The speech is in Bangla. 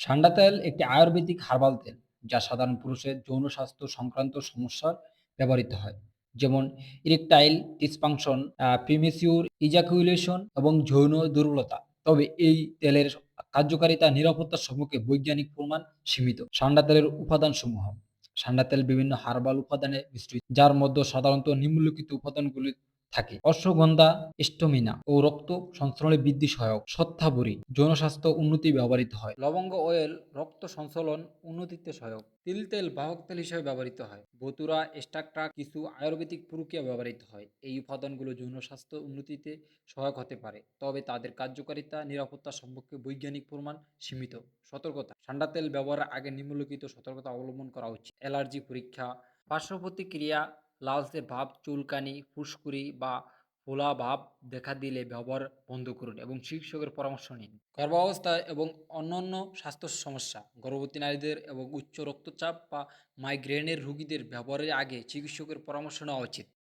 সান্ডা তেল একটি আয়ুর্বেদিক হার্বাল তেল যা সাধারণ পুরুষের যৌন স্বাস্থ্য সংক্রান্ত সমস্যার ব্যবহৃত হয়, যেমন ইরেকটাইল ডিসফাংশন, প্রিমেচিউর ইজাকুলেশন এবং যৌন দুর্বলতা। তবে এই তেলের কার্যকারিতা নিরাপত্তার সম্পর্কে বৈজ্ঞানিক প্রমাণ সীমিত। সান্ডা তেলের উপাদানসমূহ: সান্ডা তেল বিভিন্ন হার্বাল উপাদানে মিশ্রিত, যার মধ্যে সাধারণত নিম্নলিখিত উপাদানগুলি থাকে: অশ্বগন্ধা, স্টোমিনা ও রক্ত সঞ্চালনে বৃদ্ধি সহায়ক; সত্তাবরী যৌন স্বাস্থ্য উন্নতি ব্যবহৃত হয়; লবঙ্গ অয়েল রক্ত সঞ্চালন উন্নতিতে সহায়ক; তিল তেল বাহক তেল হিসেবে ব্যবহৃত হয়; বতুরা এক্সট্রাক্ট কিছু আয়ুর্বেদিক প্রক্রিয়া ব্যবহৃত হয়। এই উপাদানগুলো যৌন স্বাস্থ্য উন্নতিতে সহায়ক হতে পারে, তবে তাদের কার্যকারিতা নিরাপত্তা সম্পর্কে বৈজ্ঞানিক প্রমাণ সীমিত। সতর্কতা: ঠান্ডা তেল ব্যবহারের আগে নিম্নলিখিত সতর্কতা অবলম্বন করা উচিত: অ্যালার্জি পরীক্ষা, পার্শ্ব প্রতিক্রিয়া, লালচে ভাব, চুলকানি, ফুসকুড়ি বা ফোলা ভাব দেখা দিলে ব্যবহার বন্ধ করুন এবং চিকিৎসকের পরামর্শ নিন। গর্ভাবস্থায় এবং অন্যান্য স্বাস্থ্য সমস্যা: গর্ভবতী নারীদের এবং উচ্চ রক্তচাপ বা মাইগ্রেনের রোগীদের ব্যবহারের আগে চিকিৎসকের পরামর্শ নেওয়া উচিত।